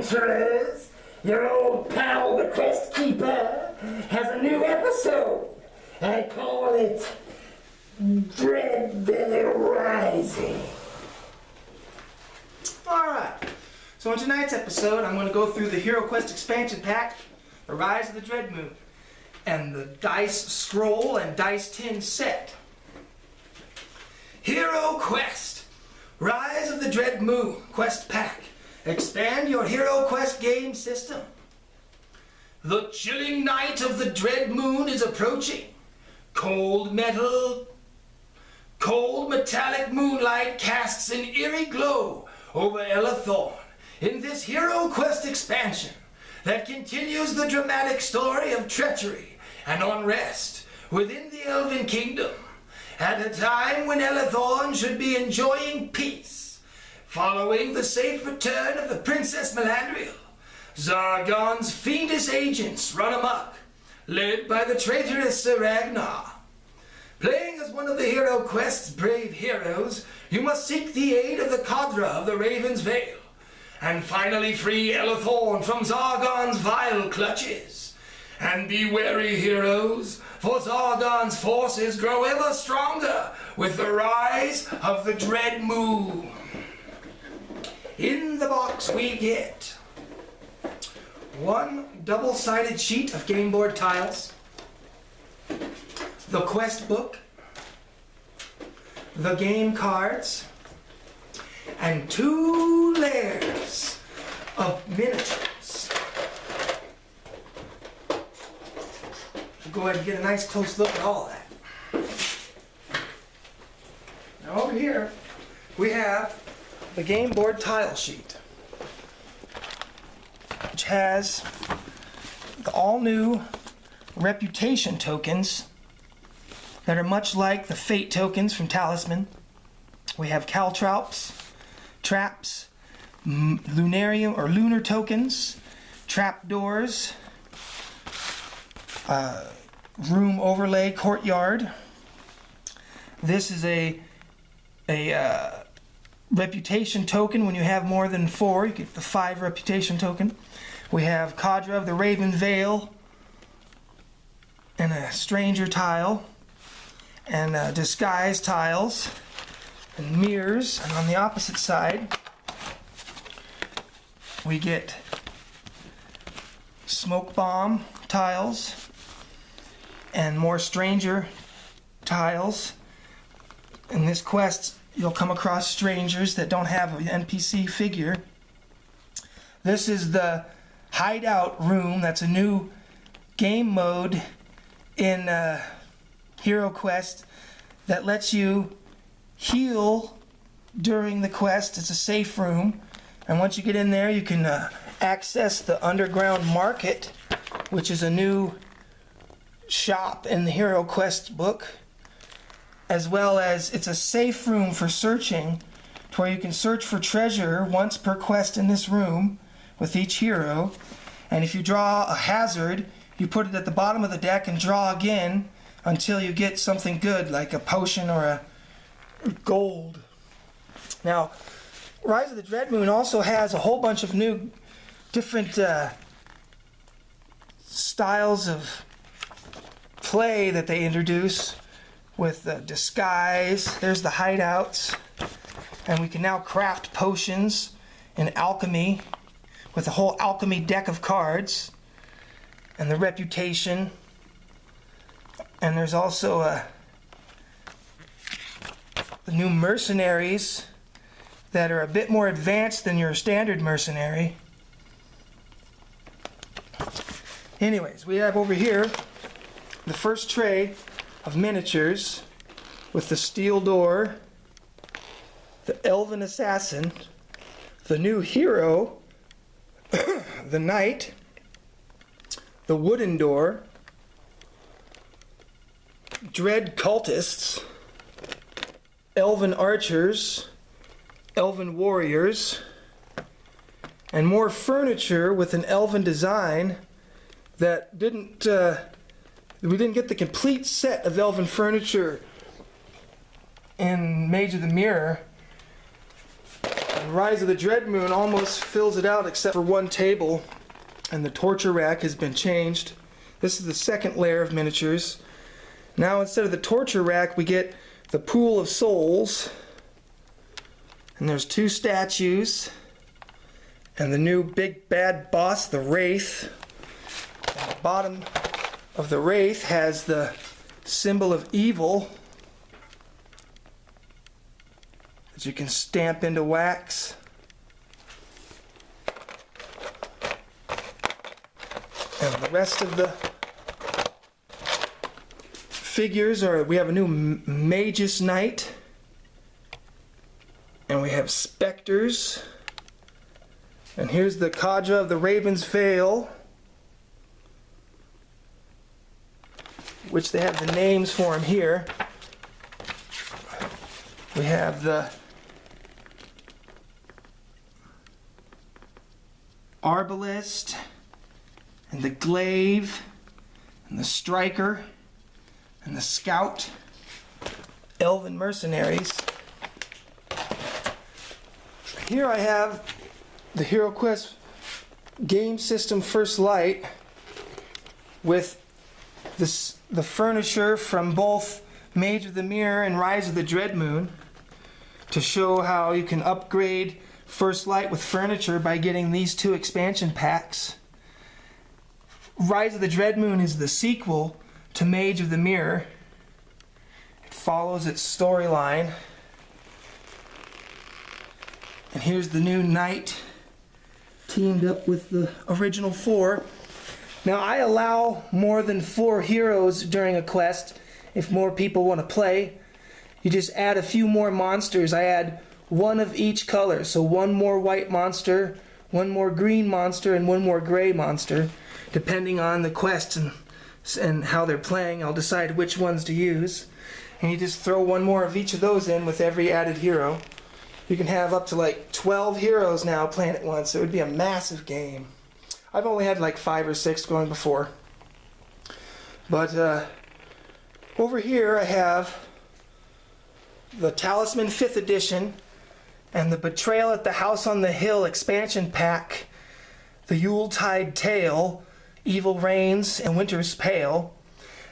adventurers, your old pal the Quest Keeper has a new episode. I call it Dreadville Rising. Alright, so in tonight's episode I'm going to go through the HeroQuest expansion pack, The Rise of the Dread Moon, and the Dice Scroll and Dice Tin set. HeroQuest, Rise of the Dread Moon Quest Pack. Expand your HeroQuest game system. The chilling night of the Dread Moon is approaching. Cold metallic moonlight casts an eerie glow over Elethorn in this HeroQuest expansion that continues the dramatic story of treachery and unrest within the Elven Kingdom at a time when Elethorn should be enjoying peace. Following the safe return of the Princess Melandriel, Zargon's fiendish agents run amok, led by the traitorous Sir Ragnar. Playing as one of the HeroQuest's brave heroes, you must seek the aid of the Cadre of the Raven's Vale, and finally free Elethorn from Zargon's vile clutches. And be wary, heroes, for Zargon's forces grow ever stronger with the rise of the Dread Moon. In the box we get one double-sided sheet of game board tiles, the quest book, the game cards, and 2 layers of miniatures. We'll go ahead and get a nice close look at all that. Now over here we have the game board tile sheet, which has the all-new reputation tokens that are much like the fate tokens from Talisman. We have caltrops, traps, lunarium or lunar tokens, trapdoors, room overlay courtyard. This is a reputation token. When you have more than 4, you get the 5 reputation token. We have Cadre of the Raven Vale and a stranger tile, and disguise tiles and mirrors. And on the opposite side we get smoke bomb tiles and more stranger tiles. In this quest you'll come across strangers that don't have an NPC figure. This is the hideout room. That's a new game mode in HeroQuest that lets you heal during the quest. It's a safe room, and once you get in there you can access the underground market, which is a new shop in the HeroQuest book, as well as it's a safe room for searching, to where you can search for treasure once per quest in this room with each hero. And if you draw a hazard, you put it at the bottom of the deck and draw again until you get something good like a potion or a gold. Now, Rise of the Dread Moon also has a whole bunch of new different styles of play that they introduce with disguise. There's the hideouts, and we can now craft potions in alchemy with a whole alchemy deck of cards, and the reputation. And there's also the new mercenaries that are a bit more advanced than your standard mercenary. Anyways, we have over here the first tray of miniatures with the steel door, the elven assassin, the new hero, the knight, the wooden door, dread cultists, elven archers, elven warriors, and more furniture with an elven design that we didn't get the complete set of elven furniture in Mage of the Mirror. And Rise of the Dread Moon almost fills it out except for one table, and the torture rack has been changed. This is the second layer of miniatures. Now instead of the torture rack we get the Pool of Souls, and there's 2 statues, and the new big bad boss, the Wraith. And the bottom of the Wraith has the symbol of evil that you can stamp into wax. And the rest of the figures are, we have a new Magus Knight, and we have Spectres, and here's the Kadra of the Raven's Veil, which they have the names for him here. We have the Arbalist, and the Glaive, and the Striker, and the Scout, Elven Mercenaries. Here I have the HeroQuest game system First Light with the furniture from both Mage of the Mirror and Rise of the Dread Moon to show how you can upgrade First Light with furniture by getting these 2 expansion packs. Rise of the Dread Moon is the sequel to Mage of the Mirror. It follows its storyline. And here's the new knight teamed up with the original 4. Now I allow more than 4 heroes during a quest if more people want to play. You just add a few more monsters. I add 1 of each color, so 1 more white monster, 1 more green monster, and 1 more gray monster. Depending on the quest and how they're playing, I'll decide which ones to use. And you just throw 1 more of each of those in with every added hero. You can have up to like 12 heroes now playing at once. It would be a massive game. I've only had like 5 or 6 going before. But over here I have the Talisman 5th edition and the Betrayal at the House on the Hill expansion pack, the Yuletide Tale, Evil Reigns, and Winter's Pale,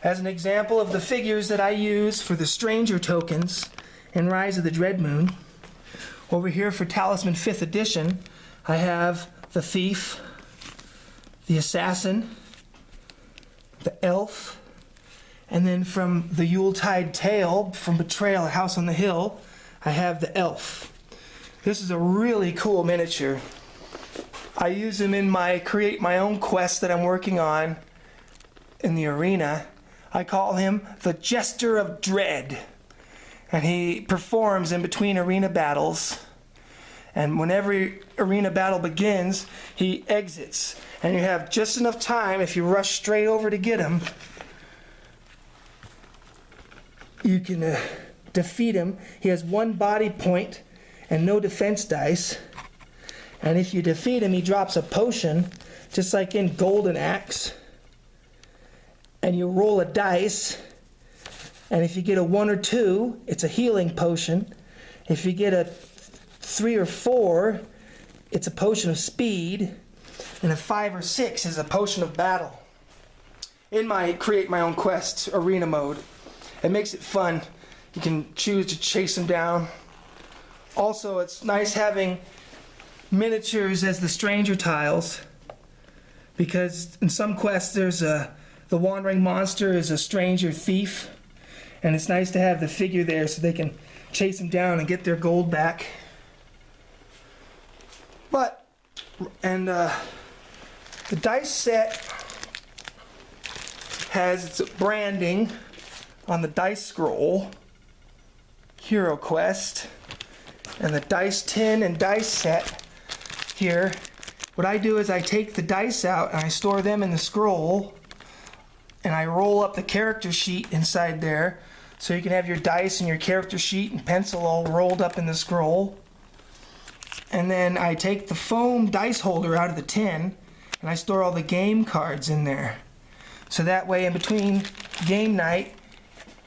as an example of the figures that I use for the Stranger tokens in Rise of the Dread Moon. Over here for Talisman 5th edition, I have the Thief, the Assassin, the Elf, and then from the Yuletide Tale, from Betrayal at House on the Hill, I have the Elf. This is a really cool miniature. I use him in my create my own quest that I'm working on in the arena. I call him the Jester of Dread. And he performs in between arena battles. And when every arena battle begins, he exits. And you have just enough time, if you rush straight over to get him, you can defeat him. He has 1 body point and no defense dice. And if you defeat him, he drops a potion, just like in Golden Axe. And you roll a dice, and if you get a 1 or 2, it's a healing potion. If you get a 3 or 4, it's a potion of speed. And a 5 or 6 is a potion of battle. In my create my own quest arena mode, it makes it fun. You can choose to chase them down. Also, it's nice having miniatures as the Stranger tiles, because in some quests there's the wandering monster is a stranger thief, and it's nice to have the figure there so they can chase him down and get their gold back. The dice set has its branding on the dice scroll, HeroQuest, and the dice tin and dice set here. What I do is I take the dice out and I store them in the scroll, and I roll up the character sheet inside there, so you can have your dice and your character sheet and pencil all rolled up in the scroll. And then I take the foam dice holder out of the tin and I store all the game cards in there. So that way in between game night,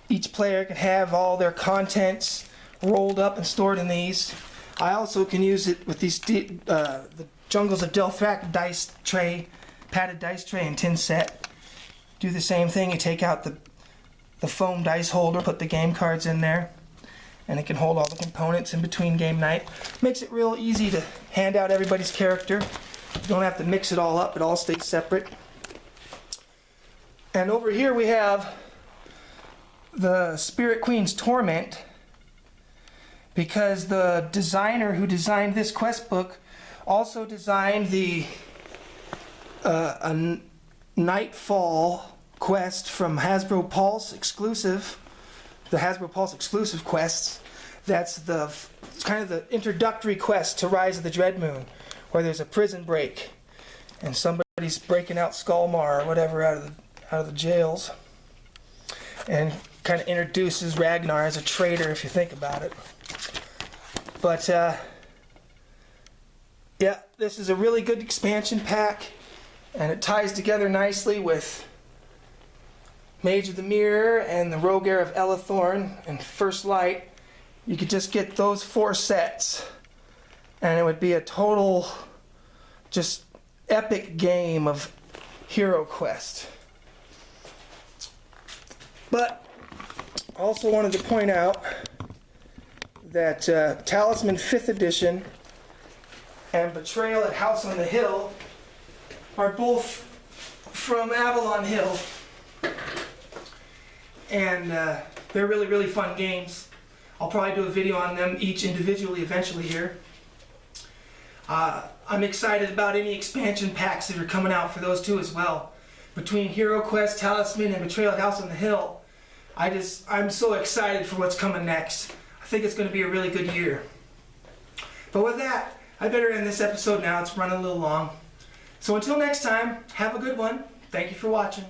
each player can have all their contents rolled up and stored in these. I also can use it with these the Jungles of Delphrak dice tray, padded dice tray and tin set. Do the same thing. You take out the foam dice holder, put the game cards in there, and it can hold all the components in between game night. Makes it real easy to hand out everybody's character. You don't have to mix it all up. It all stays separate. And over here we have the Spirit Queen's Torment, because the designer who designed this quest book also designed the Nightfall quest from Hasbro Pulse exclusive, the Hasbro Pulse exclusive quests. That's kind of the introductory quest to Rise of the Dread Moon, where there's a prison break and somebody's breaking out Skullmar or whatever out of the jails, and kind of introduces Ragnar as a traitor if you think about it. But yeah, this is a really good expansion pack, and it ties together nicely with Mage of the Mirror and the Rogue Heir of Elathorn and First Light. You could just get those 4 sets, and it would be a total, just epic game of HeroQuest. But I also wanted to point out that Talisman 5th Edition and Betrayal at House on the Hill are both from Avalon Hill, and they're really, really fun games. I'll probably do a video on them each individually eventually here. I'm excited about any expansion packs that are coming out for those two as well. Between HeroQuest, Talisman, and Betrayal at House on the Hill, I'm so excited for what's coming next. I think it's going to be a really good year. But with that, I better end this episode now. It's running a little long. So until next time, have a good one. Thank you for watching.